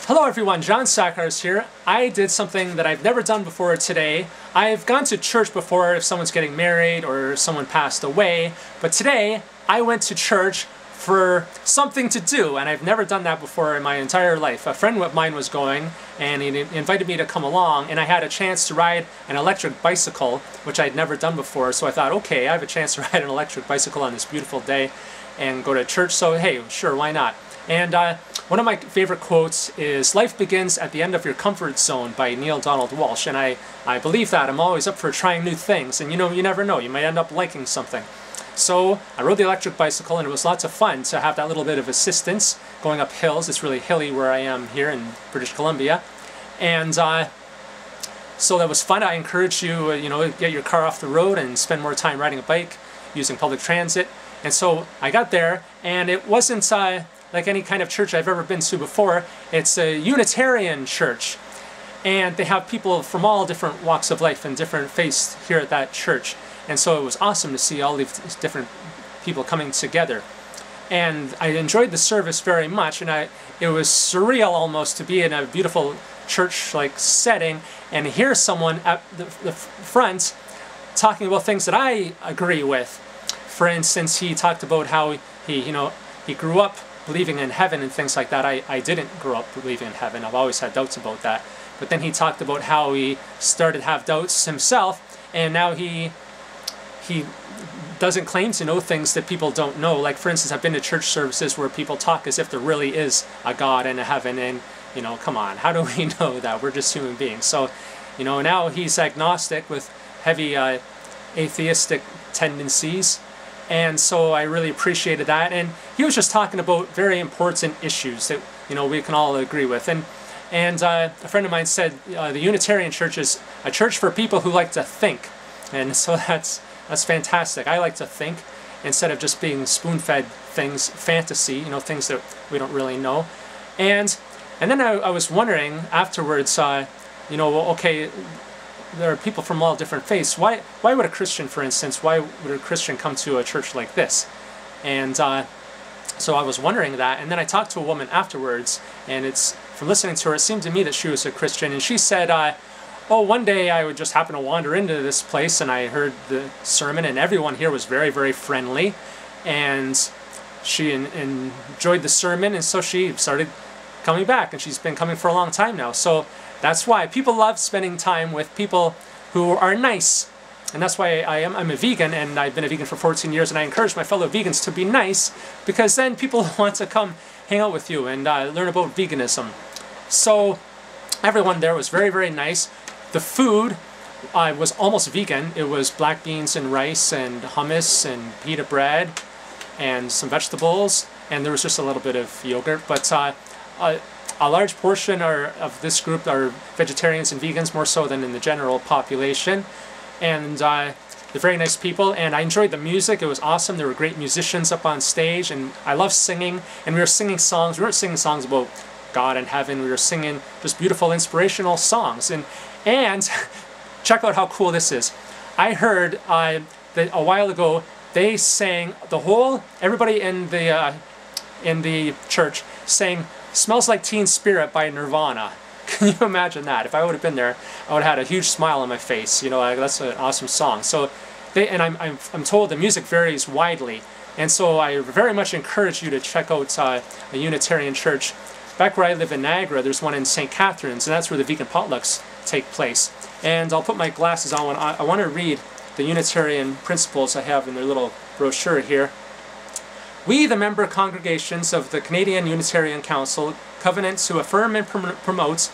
Hello everyone, John Sakars here. I did something that I've never done before today. I've gone to church before if someone's getting married or someone passed away, but today I went to church for something to do, and I've never done that before in my entire life. A friend of mine was going, and he invited me to come along, and I had a chance to ride an electric bicycle, which I'd never done before, so I thought, okay, I have a chance to ride an electric bicycle on this beautiful day and go to church, so hey, sure, why not? And one of my favorite quotes is, "Life begins at the end of your comfort zone" by Neil Donald Walsh, and I believe that. I'm always up for trying new things, and you know, you never know, you might end up liking something. So I rode the electric bicycle, and it was lots of fun to have that little bit of assistance going up hills. It's really hilly where I am here in British Columbia, and so that was fun. I encourage you, get your car off the road and spend more time riding a bike, using public transit. And so I got there, and it wasn't like any kind of church I've ever been to before. It's a Unitarian church, and they have people from all different walks of life and different faiths here at that church. And so it was awesome to see all these different people coming together. And I enjoyed the service very much, and it was surreal almost to be in a beautiful church-like setting and hear someone at the front talking about things that I agree with. For instance, he talked about how he grew up believing in heaven and things like that. I didn't grow up believing in heaven. I've always had doubts about that. But then he talked about how he started to have doubts himself, and now he doesn't claim to know things that people don't know. Like, for instance, I've been to church services where people talk as if there really is a God and a heaven, and come on, how do we know that? We're just human beings. So, now he's agnostic with heavy atheistic tendencies. And so I really appreciated that, and he was just talking about very important issues that we can all agree with. And a friend of mine said the Unitarian Church is a church for people who like to think, and so that's fantastic. I like to think instead of just being spoon-fed things, fantasy, things that we don't really know. And then I was wondering afterwards, okay, there are people from all different faiths. Why would a Christian, for instance, why would a Christian come to a church like this? And so I was wondering that, and then I talked to a woman afterwards, and from listening to her, it seemed to me that she was a Christian, and she said, oh, one day I would just happen to wander into this place, and I heard the sermon, and everyone here was very, very friendly, and she enjoyed the sermon, and so she started coming back, and she's been coming for a long time now. So that's why people love spending time with people who are nice. And that's why I'm a vegan, and I've been a vegan for 14 years, and I encourage my fellow vegans to be nice, because then people want to come hang out with you and learn about veganism. So everyone there was very, very nice. The food was almost vegan. It was black beans and rice and hummus and pita bread and some vegetables, and there was just a little bit of yogurt. But a large portion of this group are vegetarians and vegans, more so than in the general population. And they're very nice people, and I enjoyed the music. It was awesome. There were great musicians up on stage, and I love singing. And we were singing songs. We weren't singing songs about God and heaven. We were singing just beautiful, inspirational songs. And check out how cool this is. I heard that a while ago they sang, everybody in the church sang "Smells Like Teen Spirit" by Nirvana. Can you imagine that? If I would have been there, I would have had a huge smile on my face. That's an awesome song. So, I'm told the music varies widely, and so I very much encourage you to check out a Unitarian church. Back where I live in Niagara, there's one in St. Catharines, and that's where the vegan potlucks take place. And I'll put my glasses on. I want to read the Unitarian principles I have in their little brochure here. We, the member congregations of the Canadian Unitarian Council, covenant to affirm and promote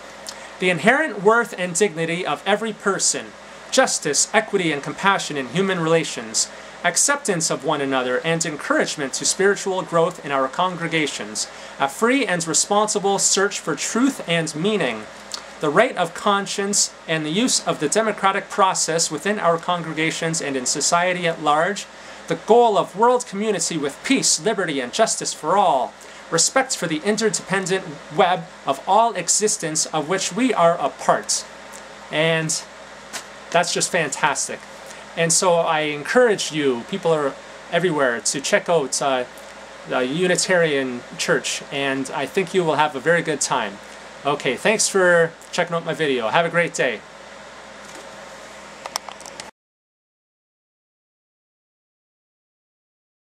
the inherent worth and dignity of every person, justice, equity, and compassion in human relations, acceptance of one another, and encouragement to spiritual growth in our congregations, a free and responsible search for truth and meaning, the right of conscience, and the use of the democratic process within our congregations and in society at large, the goal of world community with peace, liberty, and justice for all, respect for the interdependent web of all existence of which we are a part. And that's just fantastic. And so I encourage you, people are everywhere, to check out the Unitarian Church, and I think you will have a very good time. Okay, thanks for checking out my video. Have a great day.